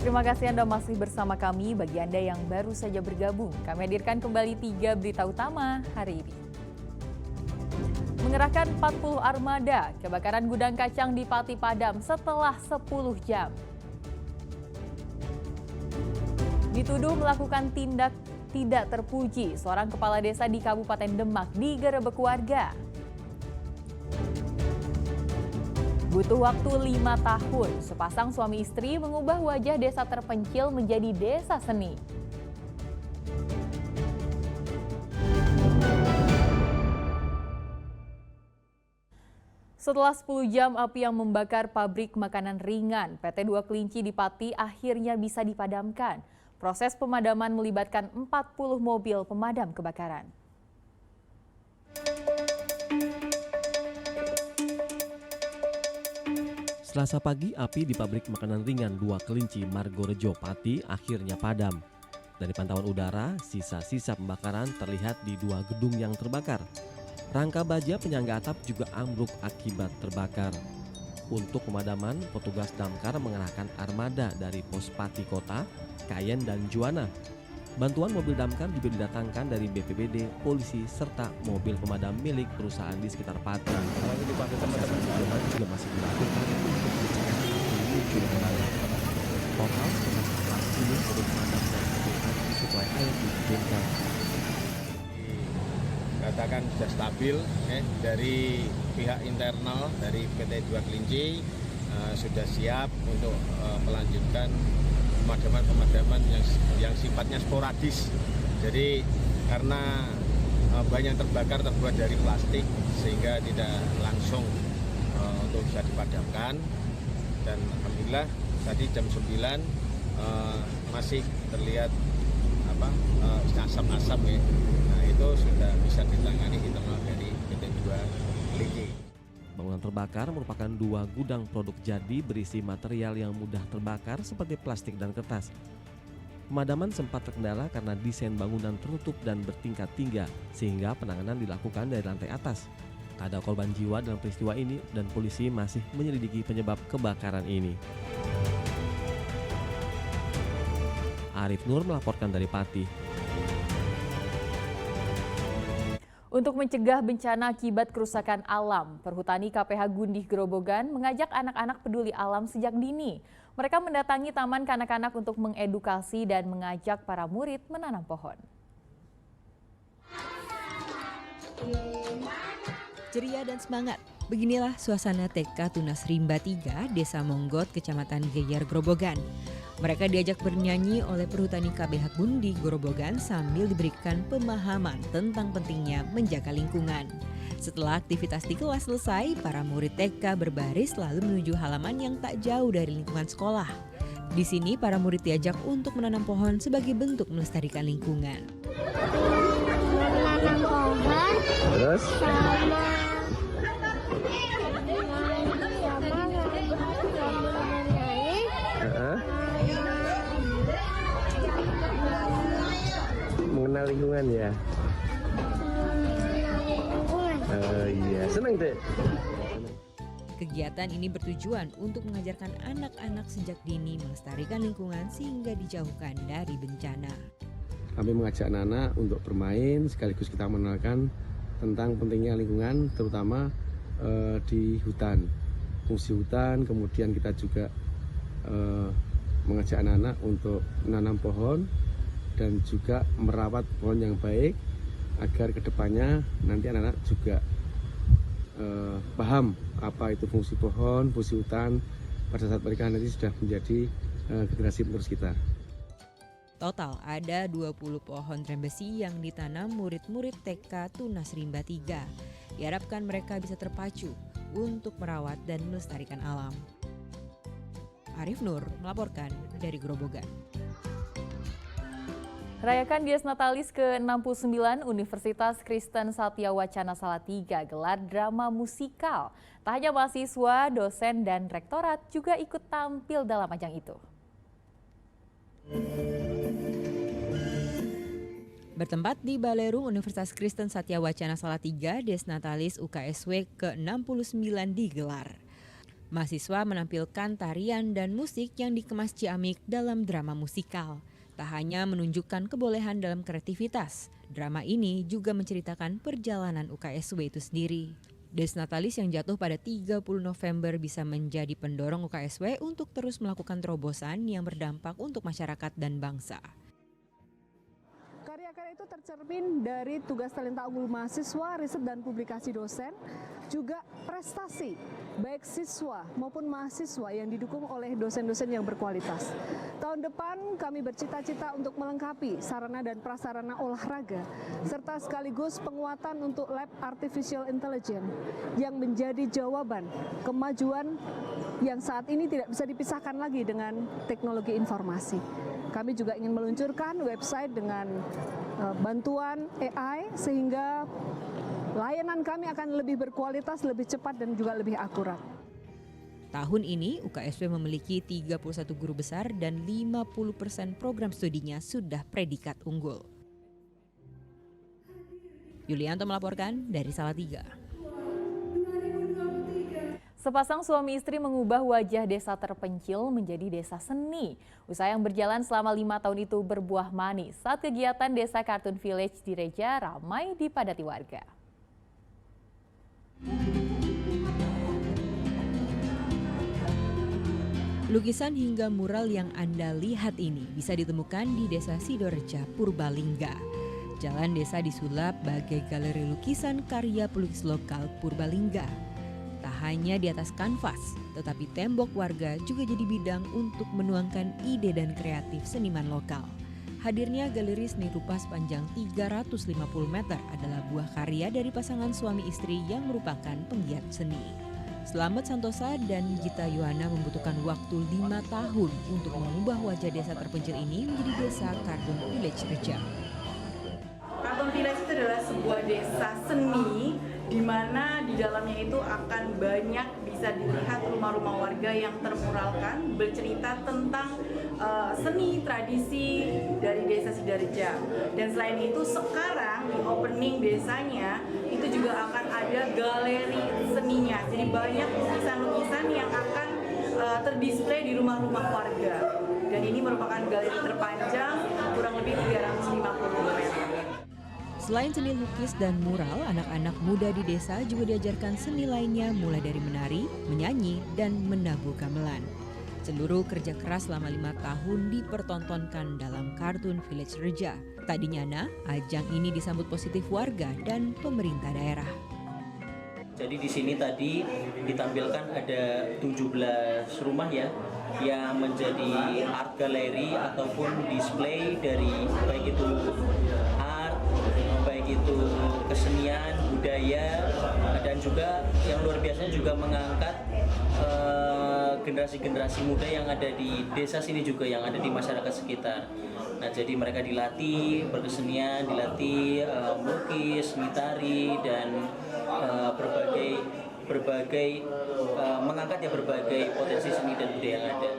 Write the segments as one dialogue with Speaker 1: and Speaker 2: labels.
Speaker 1: Terima kasih Anda masih bersama kami. Bagi Anda yang baru saja bergabung, kami hadirkan kembali 3 berita utama hari ini. Mengerahkan 40 armada, kebakaran gudang kacang di Pati padam setelah 10 jam. Dituduh melakukan tindak tidak terpuji, seorang kepala desa di Kabupaten Demak digerebek warga. Butuh waktu 5 tahun, sepasang suami istri mengubah wajah desa terpencil menjadi desa seni. Setelah 10 jam api yang membakar pabrik makanan ringan, PT 2 Kelinci di Pati akhirnya bisa dipadamkan. Proses pemadaman melibatkan 40 mobil pemadam kebakaran.
Speaker 2: Selasa pagi, api di pabrik makanan ringan 2 Kelinci Margorejo Pati akhirnya padam. Dari pantauan udara, sisa-sisa pembakaran terlihat di 2 gedung yang terbakar. Rangka baja penyangga atap juga ambruk akibat terbakar. Untuk pemadaman, petugas damkar mengerahkan armada dari Pos Pati Kota, Kayen, dan Juwana. Bantuan mobil damkar juga didatangkan dari BPBD, polisi, serta mobil pemadam milik perusahaan di sekitar Pati. Juga masih dilakukan untuk mencegah api muncul kembali. Total sekitar 14 unit mobil pemadam dan mobil tangki suplai air diterjunkan.
Speaker 3: Katakan sudah stabil dari pihak internal dari PT 2 Kelinci sudah siap untuk melanjutkan pemadaman yang sifatnya sporadis. Jadi karena banyak terbakar terbuat dari plastik sehingga tidak langsung untuk bisa dipadamkan, dan alhamdulillah tadi jam 9 masih terlihat asap-asap ya. Nah, itu sudah bisa ditangani internal dari PT 2 Kelinci.
Speaker 2: Bangunan terbakar merupakan 2 gudang produk jadi berisi material yang mudah terbakar seperti plastik dan kertas. Pemadaman sempat terkendala karena desain bangunan tertutup dan bertingkat tinggi, sehingga penanganan dilakukan dari lantai atas. Tak ada korban jiwa dalam peristiwa ini dan polisi masih menyelidiki penyebab kebakaran ini. Arif Nur melaporkan dari Pati.
Speaker 1: Untuk mencegah bencana akibat kerusakan alam, Perhutani KPH Gundih Grobogan mengajak anak-anak peduli alam sejak dini. Mereka mendatangi taman kanak-kanak untuk mengedukasi dan mengajak para murid menanam pohon.
Speaker 4: Ceria dan semangat, beginilah suasana TK Tunas Rimba 3, Desa Monggot, Kecamatan Geyer, Grobogan. Mereka diajak bernyanyi oleh Perhutani KPH Gundih Grobogan sambil diberikan pemahaman tentang pentingnya menjaga lingkungan. Setelah aktivitas di kelas selesai, para murid TK berbaris lalu menuju halaman yang tak jauh dari lingkungan sekolah. Di sini para murid diajak untuk menanam pohon sebagai bentuk melestarikan lingkungan.
Speaker 5: Menanam pohon,
Speaker 6: Terus? Mengenal lingkungan ya. Iya, senang deh.
Speaker 4: Kegiatan ini bertujuan untuk mengajarkan anak-anak sejak dini melestarikan lingkungan sehingga dijauhkan dari bencana.
Speaker 6: Kami mengajak anak-anak untuk bermain, sekaligus kita mengenalkan tentang pentingnya lingkungan, terutama di hutan, fungsi hutan. Kemudian kita juga mengajak anak-anak untuk menanam pohon dan juga merawat pohon yang baik agar kedepannya nanti anak-anak juga paham apa itu fungsi pohon, fungsi hutan pada saat mereka nanti sudah menjadi generasi penerus kita.
Speaker 4: Total ada 20 pohon trembesi yang ditanam murid-murid TK Tunas Rimba 3. Diharapkan mereka bisa terpacu untuk merawat dan melestarikan alam. Arif Nur melaporkan dari Grobogan.
Speaker 1: Rayakan Dies Natalis ke-69 Universitas Kristen Satya Wacana Salatiga gelar drama musikal. Tak hanya mahasiswa, dosen, dan rektorat juga ikut tampil dalam ajang itu.
Speaker 4: Bertempat di Balerung Universitas Kristen Satya Wacana Salatiga, Dies Natalis UKSW ke-69 digelar. Mahasiswa menampilkan tarian dan musik yang dikemas ciamik dalam drama musikal. Tak hanya menunjukkan kebolehan dalam kreativitas, drama ini juga menceritakan perjalanan UKSW itu sendiri. Des Natalis yang jatuh pada 30 November bisa menjadi pendorong UKSW untuk terus melakukan terobosan yang berdampak untuk masyarakat dan bangsa.
Speaker 5: Karya-karya itu tercermin dari tugas talenta unggul mahasiswa, riset dan publikasi dosen, juga prestasi baik siswa maupun mahasiswa yang didukung oleh dosen-dosen yang berkualitas. Tahun depan kami bercita-cita untuk melengkapi sarana dan prasarana olahraga, serta sekaligus penguatan untuk lab artificial intelligence yang menjadi jawaban kemajuan yang saat ini tidak bisa dipisahkan lagi dengan teknologi informasi. Kami juga ingin meluncurkan website dengan bantuan AI sehingga layanan kami akan lebih berkualitas, lebih cepat dan juga lebih akurat.
Speaker 4: Tahun ini UKSW memiliki 31 guru besar dan 50% program studinya sudah predikat unggul. Yulianto melaporkan dari Salatiga.
Speaker 1: Sepasang suami istri mengubah wajah desa terpencil menjadi desa seni. Usaha yang berjalan selama 5 tahun itu berbuah manis saat kegiatan Desa Cartoon Village di Reja ramai dipadati warga.
Speaker 4: Lukisan hingga mural yang Anda lihat ini bisa ditemukan di Desa Sidoreja, Purbalingga. Jalan desa disulap bagai galeri lukisan karya pelukis lokal Purbalingga. Tak hanya di atas kanvas, tetapi tembok warga juga jadi bidang untuk menuangkan ide dan kreatif seniman lokal. Hadirnya galeri seni rupa sepanjang 350 meter adalah buah karya dari pasangan suami istri yang merupakan penggiat seni. Slamet Santosa dan Gita Yohana membutuhkan waktu 5 tahun untuk mengubah wajah desa terpencil ini menjadi desa Cartoon Village Reja.
Speaker 7: Cartoon Village itu adalah sebuah desa seni di mana di dalamnya itu akan banyak bisa dilihat rumah-rumah warga yang termuralkan bercerita tentang seni tradisi dari desa Sidoreja. Dan selain itu sekarang di opening desanya itu juga akan ada galeri seninya. Jadi banyak lukisan-lukisan yang akan terdisplay di rumah-rumah warga. Dan ini merupakan galeri terpanjang kurang lebih 350 meter.
Speaker 4: Selain seni lukis dan mural, anak-anak muda di desa juga diajarkan seni lainnya mulai dari menari, menyanyi, dan menabuh gamelan. Seluruh kerja keras selama 5 tahun dipertontonkan dalam Cartoon Village Reja. Tak dinyana, ajang ini disambut positif warga dan pemerintah daerah.
Speaker 8: Jadi di sini tadi ditampilkan ada 17 rumah ya yang menjadi art gallery ataupun display dari baik itu art, baik itu kesenian, budaya, dan juga yang luar biasa juga mengangkat generasi-generasi muda yang ada di desa sini juga yang ada di masyarakat sekitar. Nah, jadi mereka dilatih berkesenian, dilatih melukis, mitari dan berbagai mengangkat ya berbagai potensi seni dan budaya yang ada.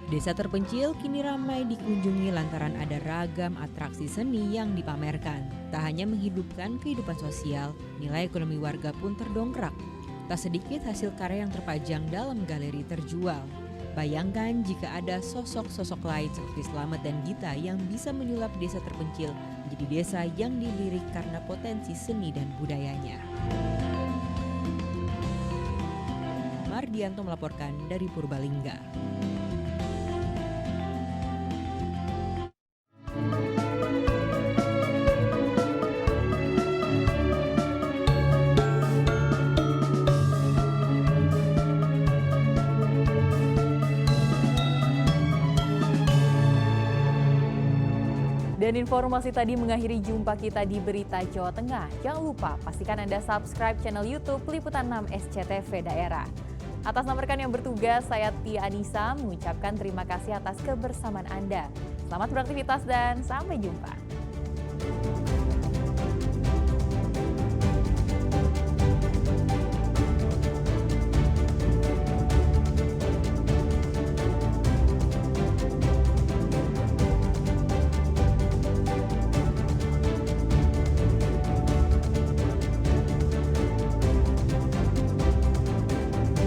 Speaker 4: Desa terpencil kini ramai dikunjungi lantaran ada ragam atraksi seni yang dipamerkan. Tak hanya menghidupkan kehidupan sosial, nilai ekonomi warga pun terdongkrak. Tak sedikit hasil karya yang terpajang dalam galeri terjual. Bayangkan jika ada sosok-sosok lain seperti Slamet dan Gita yang bisa menyulap desa terpencil menjadi desa yang dilirik karena potensi seni dan budayanya. Mardianto melaporkan dari Purbalingga.
Speaker 1: Dan informasi tadi mengakhiri jumpa kita di Berita Jawa Tengah. Jangan lupa pastikan Anda subscribe channel YouTube Liputan 6 SCTV Daerah. Atas nama rekan yang bertugas, saya Tia Anissa mengucapkan terima kasih atas kebersamaan Anda. Selamat beraktivitas dan sampai jumpa.